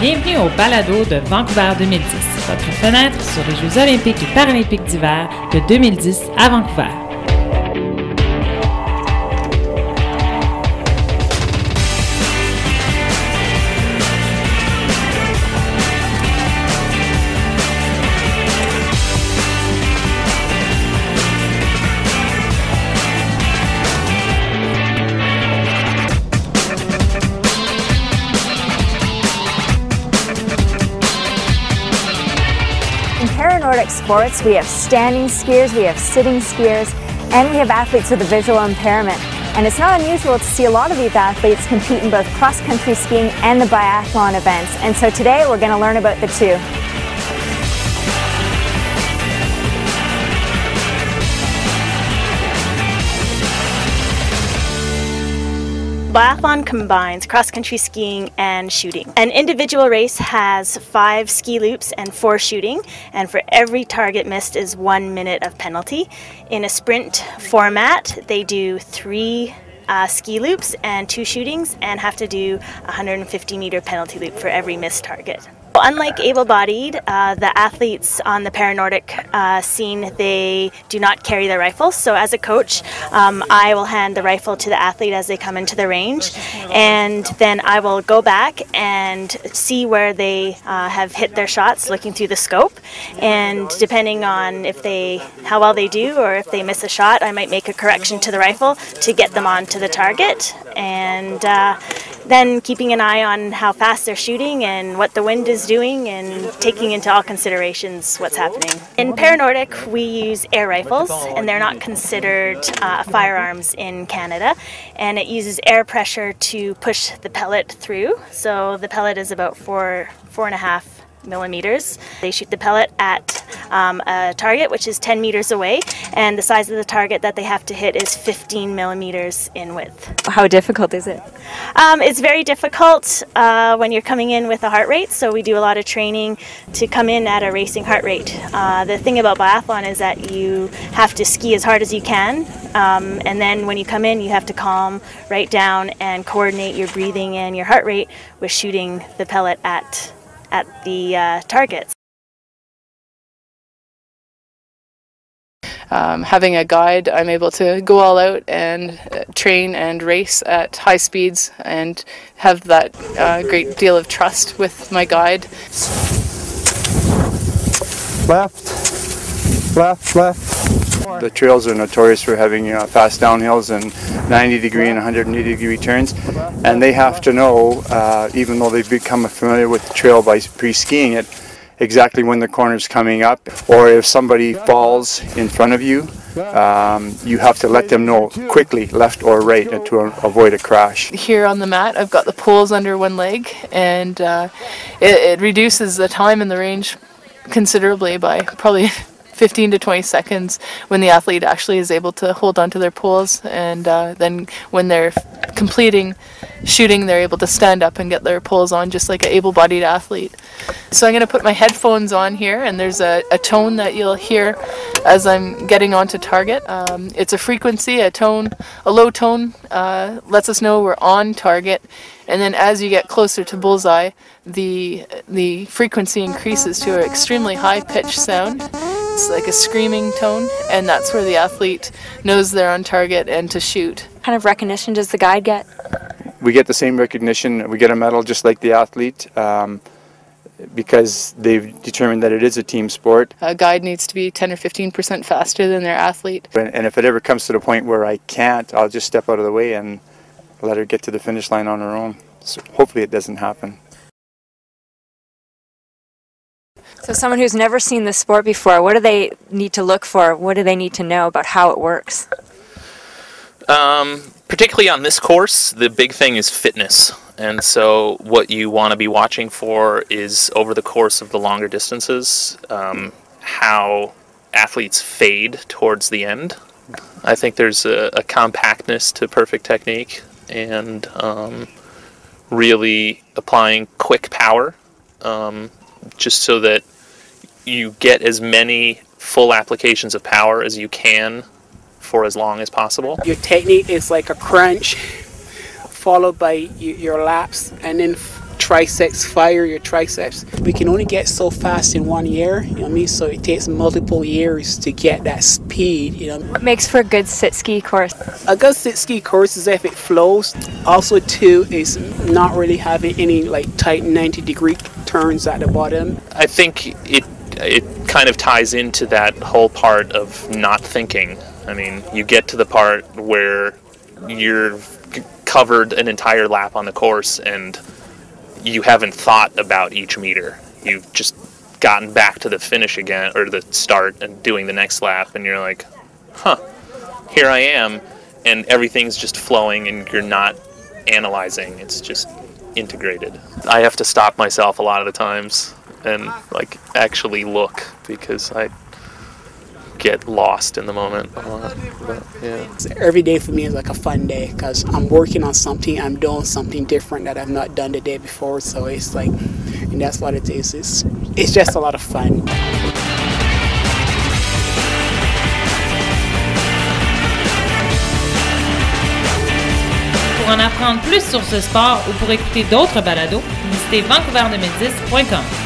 Bienvenue au balado de Vancouver 2010, votre fenêtre sur les Jeux olympiques et paralympiques d'hiver de 2010 à Vancouver. In paraNordic sports, we have standing skiers, we have sitting skiers, and we have athletes with a visual impairment. And it's not unusual to see a lot of these athletes compete in both cross-country skiing and the biathlon events. And so today we're going to learn about the two. Biathlon combines cross-country skiing and shooting. An individual race has 5 ski loops and 4 shooting, and for every target missed is 1 minute of penalty. In a sprint format, they do 3 ski loops and 2 shootings and have to do a 150-meter penalty loop for every missed target. Unlike able-bodied, the athletes on the paraNordic scene, they do not carry their rifles. So as a coach, I will hand the rifle to the athlete as they come into the range, and then I will go back and see where they have hit their shots, looking through the scope. And depending on how well they do, or if they miss a shot, I might make a correction to the rifle to get them onto the target. And then keeping an eye on how fast they're shooting and what the wind is doing, and taking into all considerations what's happening. In paraNordic, we use air rifles, and they're not considered firearms in Canada, and it uses air pressure to push the pellet through. So the pellet is about 4.5 millimeters. They shoot the pellet at a target which is 10 meters away, and the size of the target that they have to hit is 15 millimeters in width. How difficult is it? It's very difficult when you're coming in with a heart rate, so we do a lot of training to come in at a racing heart rate. The thing about biathlon is that you have to ski as hard as you can, and then when you come in you have to calm right down and coordinate your breathing and your heart rate with shooting the pellet at the targets. Having a guide, I'm able to go all out and train and race at high speeds and have that great deal of trust with my guide. Left, left, left. The trails are notorious for having fast downhills and 90-degree and 180-degree turns, and they have to know, even though they've become familiar with the trail by pre-skiing it, exactly when the corner's coming up, or if somebody falls in front of you, you have to let them know quickly, left or right, to avoid a crash. Here on the mat, I've got the poles under one leg, and it reduces the time in the range considerably by probably 15 to 20 seconds when the athlete actually is able to hold onto their poles, and then when they're completing shooting, they're able to stand up and get their poles on just like an able-bodied athlete. So I'm going to put my headphones on here, and there's a tone that you'll hear as I'm getting onto target. It's a frequency, a tone, a low tone lets us know we're on target, and then as you get closer to bullseye, the frequency increases to an extremely high-pitched sound. It's like a screaming tone, and that's where the athlete knows they're on target and to shoot. What kind of recognition does the guide get? We get the same recognition. We get a medal just like the athlete, because they've determined that it is a team sport. A guide needs to be 10 or 15% faster than their athlete. And if it ever comes to the point where I can't, I'll just step out of the way and let her get to the finish line on her own. So hopefully it doesn't happen. So someone who's never seen this sport before, what do they need to look for? What do they need to know about how it works? Particularly on this course, the big thing is fitness. And so what you want to be watching for is, over the course of the longer distances, how athletes fade towards the end. I think there's a compactness to perfect technique, and really applying quick power, just so that you get as many full applications of power as you can for as long as possible. Your technique is like a crunch followed by your laps, and then triceps fire your triceps. We can only get so fast in 1 year, you know what I mean? So it takes multiple years to get that speed, you know. What makes for a good sit-ski course? A good sit-ski course is if it flows. Also, too, is not really having any like tight 90-degree turns at the bottom. I think it kind of ties into that whole part of not thinking. I mean, you get to the part where you're covered an entire lap on the course and you haven't thought about each meter. You've just gotten back to the finish again, or the start, and doing the next lap, and you're like, huh, here I am, and everything's just flowing and you're not analyzing. It's just integrated. I have to stop myself a lot of the times and like actually look, because I get lost in the moment a lot. But, yeah. Every day for me is like a fun day because I'm working on something, I'm doing something different that I've not done the day before, so it's like, and that's what it is. It's just a lot of fun. Pour en apprendre plus sur ce sport ou pour écouter d'autres balados, visitez vancouver2010.com.